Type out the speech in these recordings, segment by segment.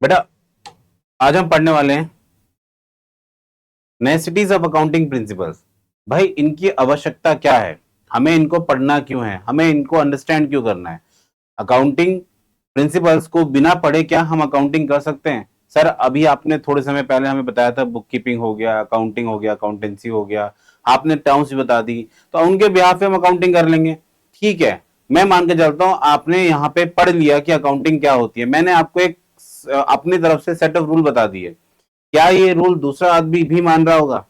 बेटा आज हम पढ़ने वाले हैं नेसेसिटीज ऑफ अकाउंटिंग प्रिंसिपल्स। भाई इनकी आवश्यकता क्या है, हमें इनको पढ़ना क्यों है, हमें इनको अंडरस्टैंड क्यों करना है। अकाउंटिंग प्रिंसिपल्स को बिना पढ़े क्या हम अकाउंटिंग कर सकते हैं? सर अभी आपने थोड़े समय पहले हमें बताया था बुक कीपिंग हो गया, अकाउंटिंग हो गया, अकाउंटेंसी हो गया, आपने टर्म्स भी बता दी, तो उनके बिहाफ पे हम अकाउंटिंग कर लेंगे। ठीक है, मैं मान के चलता हूं आपने यहाँ पे पढ़ लिया कि अकाउंटिंग क्या होती है, मैंने आपको एक अपनी तरफ से सेट ऑफ रूल बता दिए। क्या ये रूल दूसरा आदमी भी मान रहा होगा?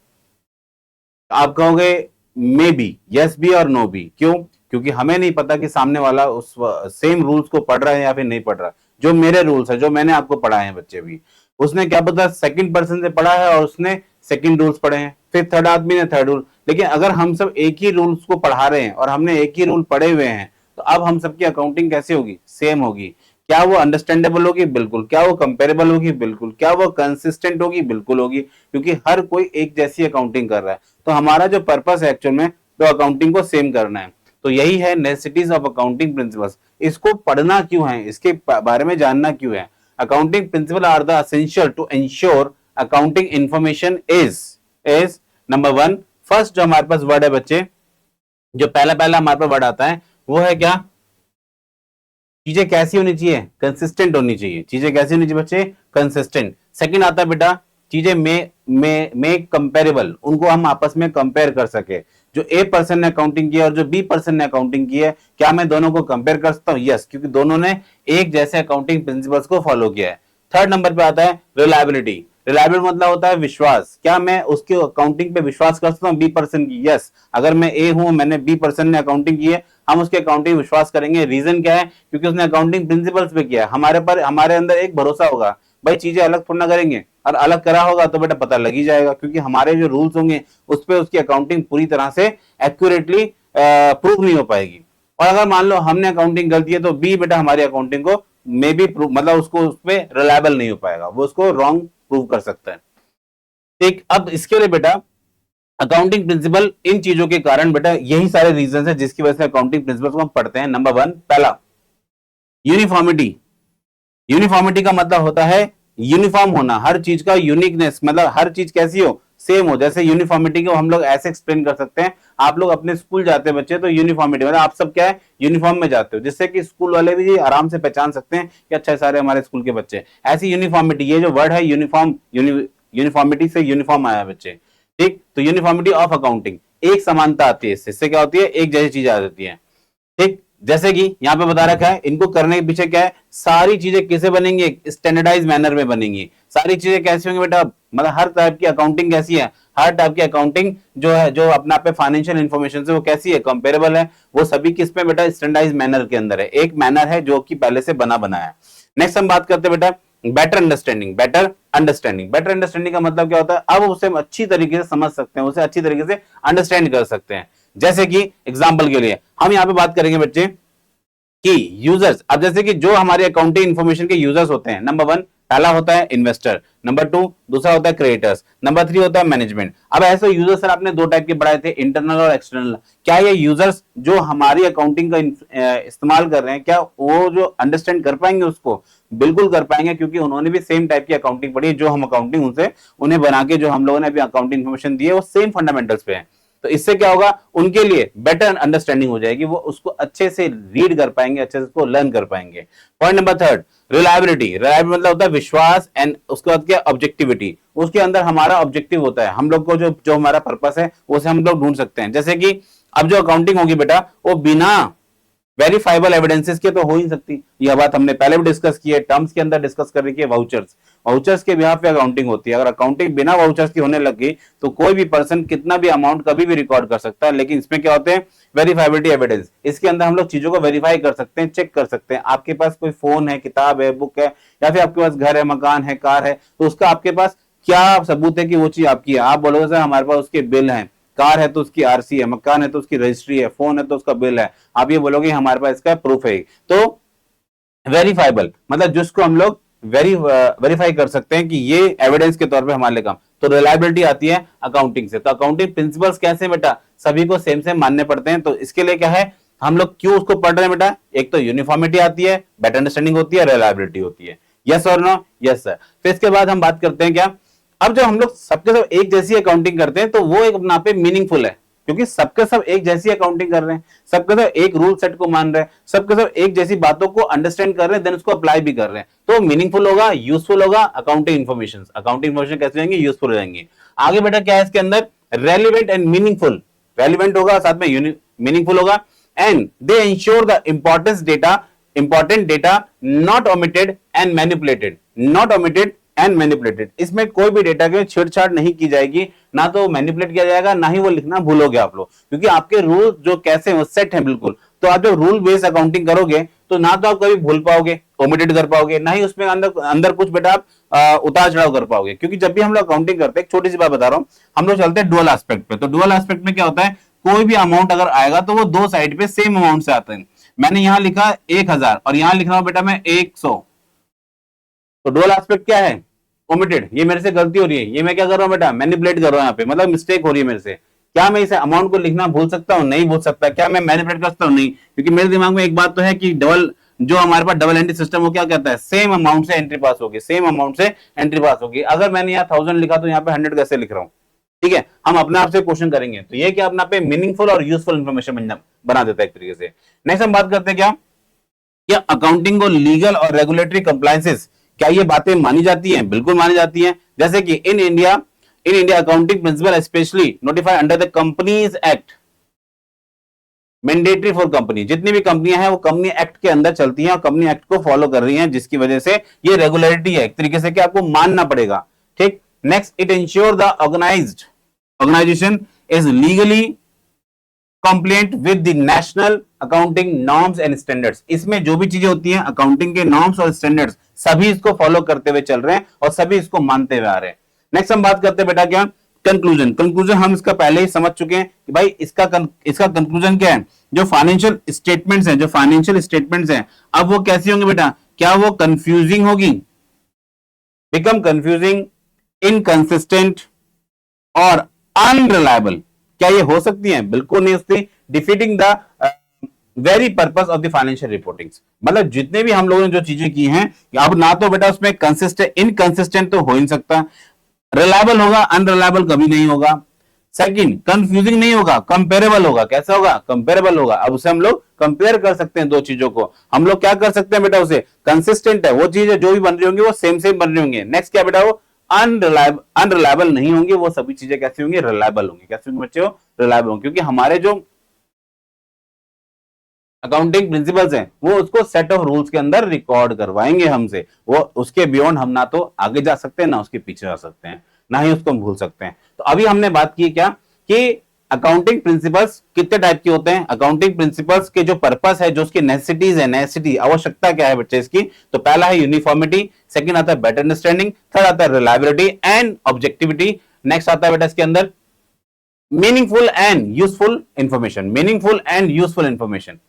आप कहोगे मे बी, यस भी और नो भी। क्यों? क्योंकि हमें नहीं पता कि सामने वाला उस सेम रूल्स को पढ़ रहा है या फिर नहीं पढ़ रहा। जो मेरे रूल्स है, जो मैंने आपको पढ़ाए हैं बच्चे भी, उसने क्या पता सेकंड पर्सन से पढ़ा है और उसने सेकंड रूल्स पढ़े हैं, फिर थर्ड आदमी ने थर्ड रूल। लेकिन अगर हम सब एक ही रूल्स को पढ़ा रहे हैं और हमने एक ही रूल पढ़े हुए हैं, तो अब हम सबकी अकाउंटिंग कैसे होगी? सेम होगी। क्या वो अंडरस्टैंडेबल होगी? बिल्कुल। क्या वो कंपेरेबल होगी? बिल्कुल। क्या वो कंसिस्टेंट होगी? बिल्कुल होगी, क्योंकि हर कोई एक जैसी अकाउंटिंग कर रहा है। तो हमारा जो पर्पस है एक्चुअल में, तो अकाउंटिंग को सेम करना है। तो यही है नेसेसिटीज ऑफ अकाउंटिंग प्रिंसिपल्स। इसको पढ़ना क्यों है, इसके बारे में जानना क्यों है। Accounting principle are the essential to ensure accounting information is number one. First जो हमारे पास वर्ड है बच्चे, जो पहला पहला हमारे पास वर्ड आता है वो है क्या? चीजें कैसी होनी चाहिए? कंसिस्टेंट होनी चाहिए। चीजें कैसी होनी चाहिए बच्चे? कंसिस्टेंट। सेकंड आता है बेटा चीजें में कंपेरेबल, उनको हम आपस में कंपेयर कर सके। जो ए पर्सन ने अकाउंटिंग की है और जो बी पर्सन ने अकाउंटिंग की है, क्या मैं दोनों को कंपेयर कर सकता हूं? यस, क्योंकि दोनों ने एक जैसे अकाउंटिंग प्रिंसिपल्स को फॉलो किया है। थर्ड नंबर पे आता है रिलायबिलिटी। रिलायबिलिटी मतलब होता है विश्वास। क्या मैं उसकी अकाउंटिंग पे विश्वास कर सकता हूँ बी पर्सन की? यस। अगर मैं ए हूं, मैंने बी पर्सन ने अकाउंटिंग की है, हम उसके अकाउंटिंग विश्वास करेंगे। रीजन क्या है? क्योंकि उसने अकाउंटिंग प्रिंसिपल्स पे किया है। हमारे पर, हमारे अंदर एक भरोसा होगा, भाई चीजें अलग थोड़ा ना करेंगे, और अलग करा होगा तो बेटा पता लग ही जाएगा, क्योंकि हमारे जो रूल्स होंगे उस पर उसकी अकाउंटिंग पूरी तरह से एक्यूरेटली प्रूव नहीं हो पाएगी। और अगर मान लो हमने अकाउंटिंग गलती है, तो बी बेटा हमारी अकाउंटिंग को मे बी प्रूव, मतलब उसको उसमें रिलायबल नहीं हो पाएगा, वो उसको रॉन्ग प्रूव कर सकता है। ठीक, अब इसके लिए बेटा अकाउंटिंग प्रिंसिपल, इन चीजों के कारण बेटा यही सारे रीजन है जिसकी वजह से अकाउंटिंग प्रिंसिपल को हम पढ़ते हैं। नंबर वन, पहला यूनिफॉर्मिटी। यूनिफॉर्मिटी का मतलब होता है यूनिफॉर्म होना, हर चीज का यूनिकनेस, मतलब हर चीज कैसी हो? सेम हो। जैसे यूनिफॉर्मिटी को हम लोग ऐसे एक्सप्लेन कर सकते हैं, आप लोग अपने स्कूल जाते हैं बच्चे, तो यूनिफॉर्मिटी मतलब आप सब क्या है? यूनिफॉर्म में जाते हो, जिससे कि स्कूल वाले भी आराम से पहचान सकते हैं कि अच्छा सारे हमारे स्कूल के बच्चे। ऐसी यूनिफॉर्मिटी, ये जो वर्ड है यूनिफॉर्म, यूनिफॉर्मिटी से यूनिफॉर्म आया बच्चे। ठीक, तो यूनिफॉर्मिटी ऑफ अकाउंटिंग, एक समानता आती है, इससे क्या होती है? एक जैसी चीज आ जाती है। ठीक, जैसे कि यहाँ पे बता रखा है, इनको करने के पीछे क्या है? सारी चीजें किसे बनेंगी? स्टैंडर्डाइज मैनर में बनेंगी। सारी चीजें कैसी होंगी बेटा? मतलब हर टाइप की अकाउंटिंग कैसी है? हर टाइप की अकाउंटिंग जो है, जो अपना पे फाइनेंशियल इंफॉर्मेशन से, वो कैसी है? कंपेरेबल है। वो सभी किस में बेटा? स्टैंडर्डाइज मैनर के अंदर है। एक मैनर है जो कि पहले से बना बनाया है। नेक्स्ट हम बात करते हैं बेटा better understanding. Better understanding, better understanding का मतलब क्या होता है? अब उसे हम अच्छी तरीके से समझ सकते हैं, उसे अच्छी तरीके से अंडरस्टैंड कर सकते हैं। जैसे कि एग्जाम्पल के लिए हम यहाँ पे बात करेंगे बच्चे कि यूजर्स, अब जैसे कि जो हमारे अकाउंटिंग इंफॉर्मेशन के यूजर्स होते हैं, नंबर वन पहला होता है इन्वेस्टर, नंबर टू दूसरा होता है क्रिएटर्स, नंबर थ्री होता है मैनेजमेंट। अब ऐसे यूजर्स सर आपने दो टाइप के पढ़ाए थे, इंटरनल और एक्सटर्नल। क्या ये यूजर्स जो हमारी अकाउंटिंग का इस्तेमाल कर रहे हैं, क्या वो जो अंडरस्टैंड कर पाएंगे उसको? बिल्कुल कर पाएंगे, क्योंकि उन्होंने भी सेम टाइप की अकाउंटिंग पढ़ी है जो हम अकाउंटिंग उनसे उन्हें बना के जो हम लोगों ने अभी अकाउंटिंग इन्फॉर्मेशन दी है, वो सेम फंडामेंटल्स पे है। तो इससे क्या होगा? उनके लिए बेटर अंडरस्टैंडिंग हो जाएगी, वो उसको अच्छे से रीड कर पाएंगे, अच्छे से उसको लर्न कर पाएंगे। Point number third, reliability. Reliability मतलब होता है विश्वास, एंड उसके बाद क्या? ऑब्जेक्टिविटी। उसके अंदर हमारा ऑब्जेक्टिव होता है, हम लोग को जो जो हमारा पर्पस है उसे हम लोग ढूंढ सकते हैं। जैसे कि अब जो अकाउंटिंग होगी बेटा, वो बिना वेरीफाइबल एविडेंसेस के तो हो ही सकती। यह बात हमने पहले भी डिस्कस की है, टर्म्स के अंदर डिस्कस कर रही है। वाउचर्स, वाउचर्स के बिहाफ पे अकाउंटिंग होती है। अगर अकाउंटिंग बिना वाउचर्स की होने लग गई, तो कोई भी पर्सन कितना भी अमाउंट कभी भी रिकॉर्ड कर सकता है। लेकिन इसमें क्या होते हैं? Verifiability evidence. इसके अंदर हम लोग चीजों को वेरीफाई कर सकते हैं, चेक कर सकते हैं। आपके पास कोई फोन है, किताब है, बुक है, या फिर आपके पास घर है, मकान है, कार है, तो उसका आपके पास क्या सबूत है कि वो चीज आपकी है? आप बोलोगे सर हमारे पास उसके बिल हैं, कार है तो उसकी आरसी है, मकान है तो उसकी रजिस्ट्री है, फोन है तो उसका बिल है। आप ये बोलोगे हमारे पास इसका प्रूफ है। तो वेरीफाइबल मतलब जिसको हम लोग वेरीफाई कर सकते हैं कि ये एविडेंस के तौर पे हमारे लिए काम। तो रिलायबिलिटी आती है अकाउंटिंग से। तो अकाउंटिंग प्रिंसिपल्स कैसे बेटा? सभी को सेम सेम मानने पड़ते हैं। तो इसके लिए क्या है, हम लोग क्यों उसको पढ़ रहे हैं बेटा? एक तो यूनिफॉर्मिटी आती है, बेटर अंडरस्टैंडिंग होती है, रिलायबिलिटी होती है। यस और नो? Yes sir. फिर इसके बाद हम बात करते हैं क्या, अब जब हम लोग सबके सब एक जैसी अकाउंटिंग करते हैं तो वो एक अपना पे मीनिंगफुल है, क्योंकि सबके सब एक जैसी अकाउंटिंग कर रहे हैं, सबके सब एक रूल सेट को मान रहे हैं, सबके सब एक जैसी बातों को अंडरस्टैंड कर रहे हैं, देन उसको अप्लाई भी कर रहे हैं, तो मीनिंगफुल होगा, यूजफुल होगा। अकाउंटिंग इन्फॉर्मेशन कैसे होंगे? यूजफुल हो जाएंगे। आगे बेटा क्या है इसके अंदर? Relevant and meaningful. रेलिवेंट होगा, साथ में मीनिंगफुल होगा, and they ensure the important data not omitted and manipulated. Not omitted and manipulated, इसमें कोई भी डेटा के छेड़छाड़ नहीं की जाएगी, ना तो मैनिपुलेट किया जाएगा, ना ही वो लिखना भूलोगे आप लोग, क्योंकि आपके रूल जो कैसे हैं वो सेट हैं बिल्कुल। तो आप जब रूल बेस्ड अकाउंटिंग करोगे तो ना तो आप कभी भूल पाओगे, ओमिटेड कर पाओगे, ना ही उसमें अंदर कुछ बेटा आप उतार चढ़ाव कर पाओगे। क्योंकि जब भी हम लोग अकाउंटिंग करते हैं, एक छोटी सी बात बता रहा हूं, हम लोग चलते हैं डुअल एस्पेक्ट पे। तो डुअल एस्पेक्ट में क्या होता है, कोई भी अमाउंट अगर आएगा तो वो दो साइड पे सेम अमाउंट से आता है। मैंने यहां लिखा 1000 और यहां लिख रहा हूं बेटा मैं 100, तो डुअल एस्पेक्ट क्या है? ओमिटेड। ये मेरे से गलती हो रही है, ये मैं क्या कर रहा हूं बेटा? मैनिपुलेट कर रहा हूं, यहाँ पे मतलब मिस्टेक हो रही है मेरे से। क्या मैं इस अमाउंट को लिखना भूल सकता हूं? नहीं भूल सकता। क्या मैं मैनिपुलेट कर सकता हूं? नहीं, क्योंकि मेरे दिमाग में एक बात तो है कि जो हमारे पास डबल एंट्री सिस्टम वो क्या कहता है? सेम अमाउंट से एंट्री पास होगी, सेम अमाउंट से एंट्री पास होगी। अगर मैंने यहाँ 1000 लिखा तो यहाँ पे 100 कैसे लिख रहा हूँ? ठीक है, हम अपने आप से क्वेश्चन करेंगे। तो ये क्या अपना पे मीनिंगफुल और यूजफुल इंफॉर्मेशन बना देता है एक तरीके से। नेक्स्ट हम बात करते हैं क्या अकाउंटिंग को लीगल और रेगुलेटरी कंप्लायंसेस, क्या ये बातें मानी जाती हैं? बिल्कुल मानी जाती हैं। जैसे कि in India accounting principle specially notified under the companies act, mandatory for company. जितनी भी कंपनियां हैं वो कंपनी एक्ट के अंदर चलती हैं और कंपनी एक्ट को फॉलो कर रही हैं, जिसकी वजह से ये रेगुलरिटी है एक तरीके से कि आपको मानना पड़ेगा। ठीक। Next, it ensure the organization is legally compliant with the national accounting norms and standards. इसमें जो भी चीजें होती हैं अकाउंटिंग के नॉर्म्स और स्टैंडर्ड्स, सभी इसको फॉलो करते हुए चल रहे हैं और सभी इसको मानते हुए आ रहे हैं। नेक्स्ट हम बात करते हैं बेटा क्या? कंक्लूजन हम इसका पहले ही समझ चुके हैं कि भाई इसका कंक्लूजन क्या है? जो फाइनेंशियल स्टेटमेंट्स हैं अब वो कैसी होंगी बेटा? क्या वो कंफ्यूजिंग होगी, बिकम कंफ्यूजिंग, इनकंसिस्टेंट और अनरिलायबल? क्या ये हो सकती हैं? बिल्कुल नहीं होती। Defeating the very purpose of the financial reporting. मतलब जितने भी हम लोगों ने जो चीजें की हैं, अब ना तो बेटा उसमें इनकंसिस्टेंट तो हो ही नहीं सकता, रिलायबल होगा, अनरिलायबल कभी नहीं होगा। सेकंड, कंफ्यूजिंग नहीं होगा, कंपेरेबल होगा। कैसा होगा? कंपेरेबल होगा। अब उसे हम लोग कंपेयर कर सकते हैं, दो चीजों को हम लोग क्या कर सकते हैं बेटा? उसे कंसिस्टेंट है, वो चीजें जो भी बन रही होंगी वो सेम बन रही होंगी। नेक्स्ट क्या बेटा? वो अनरिलायबल नहीं होंगी, वो सभी चीजें कैसी होंगी? रिलायबल होंगी। कैसे होंगी बच्चे? रिलायबल होंगी, क्योंकि हमारे जो अकाउंटिंग प्रिंसिपल्स हैं वो उसको सेट ऑफ रूल्स के अंदर रिकॉर्ड करवाएंगे हमसे। वो उसके बियॉन्ड हम ना तो आगे जा सकते हैं, ना उसके पीछे जा सकते हैं, ना ही उसको हम भूल सकते हैं। तो अभी हमने बात की क्या कि अकाउंटिंग प्रिंसिपल्स कितने टाइप के होते हैं। अकाउंटिंग प्रिंसिपल्स के जो पर्पस है, जो उसकी नेसेसिटीज है, आवश्यकता क्या है बच्चे इसकी? तो पहला है यूनिफॉर्मिटी, सेकंड आता है बेटर अंडरस्टैंडिंग, थर्ड आता है रिलायबिलिटी एंड ऑब्जेक्टिविटी, नेक्स्ट आता है बेटा इसके अंदर meaningful and useful information.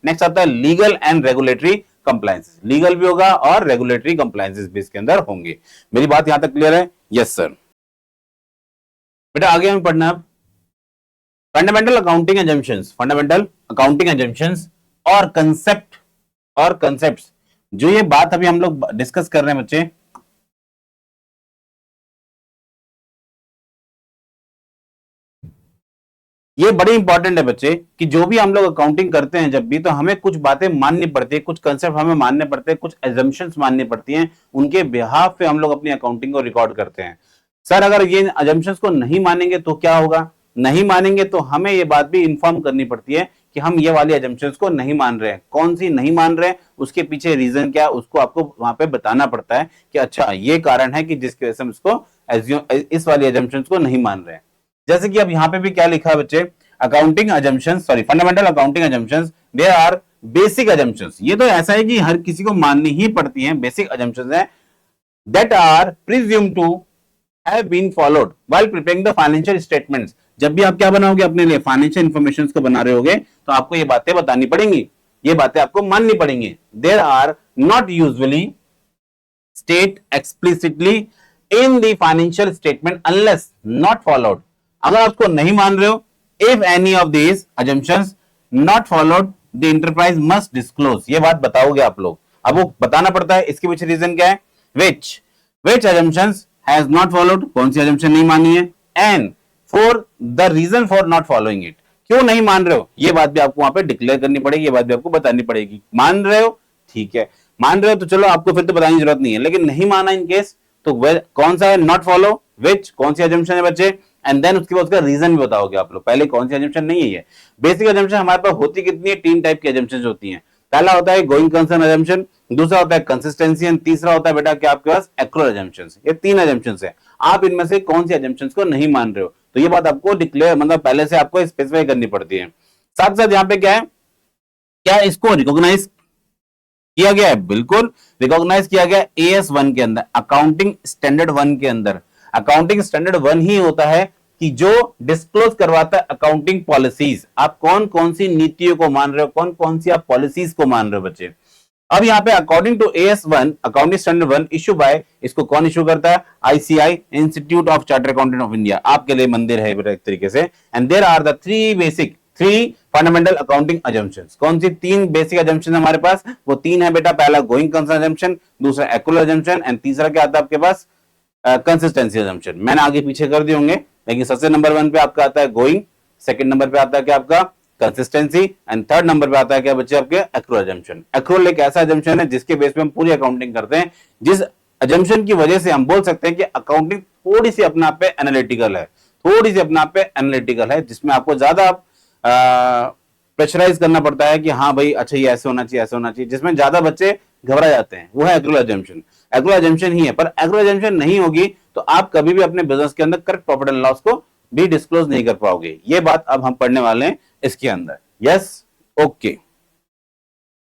Next आता है legal and regulatory compliances. Legal भी होगा और रेगुलेटरी कंप्लायंसेस भी इसके अंदर होंगे। मेरी बात यहां तक क्लियर है? Yes sir. बेटा आगे हमें पढ़ना है फंडामेंटल अकाउंटिंग एजम्पशंस और कंसेप्ट्स। जो ये बात अभी हम लोग डिस्कस कर रहे हैं बच्चे, ये बड़ी इंपॉर्टेंट है बच्चे कि जो भी हम लोग अकाउंटिंग करते हैं जब भी, तो हमें कुछ बातें माननी पड़ती है, कुछ कंसेप्ट हमें मानने पड़ते हैं, कुछ एजम्पशंस माननी पड़ती हैं। उनके बिहाफ पे हम लोग अपनी अकाउंटिंग को रिकॉर्ड करते हैं। सर अगर ये एजम्पशंस को नहीं मानेंगे तो क्या होगा? नहीं मानेंगे तो हमें ये बात भी इन्फॉर्म करनी पड़ती है कि हम ये वाली एजम्पशंस को नहीं मान रहे हैं। कौन सी नहीं मान रहे हैं, उसके पीछे रीजन क्या है, उसको आपको वहां पे बताना पड़ता है कि अच्छा ये कारण है कि जिसकी वजह से हम इसको इस वाली एजम्पशंस को नहीं मान रहे हैं। जैसे कि अब यहाँ पे भी क्या लिखा है बच्चे? Fundamental accounting assumptions there are basic assumptions. ये तो ऐसा है कि हर किसी को माननी ही पड़ती हैं, बेसिक अजम्पशंस हैं that are presumed to have been followed while preparing the financial statements। जब भी आप क्या बनाओगे अपने लिए फाइनेंशियल इंफॉर्मेशन को बना रहे होगे तो आपको ये बातें बतानी पड़ेंगी, ये बातें आपको माननी पड़ेंगी। There are not usually state explicitly in the financial statement unless not followed। अगर आप उसको नहीं मान रहे हो, if any of these assumptions not followed the enterprise must disclose। ये बात बताओगे आप लोग। अब वो बताना पड़ता है, इसके पीछे रीजन क्या है? which assumptions has not followed, कौन सी assumption नहीं मानी है, and for the reason for not following it, क्यों नहीं मान रहे हो, ये बात भी आपको वहां पे डिक्लेयर करनी पड़ेगी, ये बात भी आपको बतानी पड़ेगी। मान रहे हो ठीक है, मान रहे हो तो चलो आपको फिर तो बताने की जरूरत नहीं है, लेकिन नहीं माना इन केस तो कौन सा है नॉट फॉलो, विच कौन सी assumption है बच्चे, एंड देन उसके बाद उसका रीजन भी बताओगे आप लोग। पहले कौन सी assumption नहीं है, ये बेसिक assumption हमारे पास होती कितनी है, 3 टाइप की assumptions होती हैं। पहला होता है गोइंग कंसर्न assumption, दूसरा होता है कंसिस्टेंसी, एंड तीसरा होता है बेटा क्या आपके पास एक्रोल assumptions। ये 3 assumptions है, आप इनमें से कौन सी assumptions को नहीं मान रहे हो, तो ये बात आपको डिक्लेयर मतलब पहले से आपको स्पेसिफाई करनी पड़ती है। साथ साथ यहाँ पे क्या है, क्या इसको रिकॉग्नाइज किया गया है, बिल्कुल रिकॉग्नाइज किया गया AS1 के अंदर, अकाउंटिंग स्टैंडर्ड 1 के अंदर। अकाउंटिंग स्टैंडर्ड 1 ही होता है कि जो डिस्क्लोज करवाता है अकाउंटिंग पॉलिसीज, आप कौन कौन सी नीतियों को मान रहे हो, कौन कौन सी आप पॉलिसीज को मान रहे हो बच्चे। अब यहाँ पे according to AS1 accounting standard 1 issue by, इसको कौन इश्यू करता है, ICI institute of chartered accountant of India, आपके लिए मंदिर है एक तरीके से। And there are the 3 fundamental accounting assumptions। कौन सी 3 बेसिक assumptions हमारे पास, वो 3 है बेटा, पहला गोइंग कंसर्न assumption, दूसरा एक्रुअल assumption, एंड तीसरा क्या आता है आपके पास, कंसिस्टेंसी assumption। मैंने आगे पीछे कर दिए होंगे, लेकिन सबसे नंबर 1 पे आपका आता है गोइंग, सेकंड नंबर पे आता है क्या आपका कंसिस्टेंसी, एंड थर्ड नंबर पे आता है क्या बच्चे आपके एक्रुअल assumption। एक्रुअल एक ऐसा assumption है जिसके बेस पे हम पूरी अकाउंटिंग करते हैं, जिस assumption की वजह से हम बोल सकते हैं कि अकाउंटिंग थोड़ी सी अपने आप पे एनालिटिकल है, थोड़ी सी अपने आप पे एनालिटिकल है, जिसमें आपको ज्यादा प्रेशराइज करना पड़ता है कि हाँ भाई अच्छा ये ऐसे होना चाहिए, ऐसे होना चाहिए, जिसमें ज्यादा बच्चे घबरा जाते हैं, वो है एक्रुअल assumption। एक्रुअल assumption ही है, पर एक्रुअल assumption नहीं होगी तो आप कभी भी अपने बिजनेस के अंदर करेक्ट प्रॉफिट एंड लॉस को भी डिस्क्लोज नहीं कर पाओगे। ये बात अब हम पढ़ने वाले हैं इसके अंदर। Yes, okay.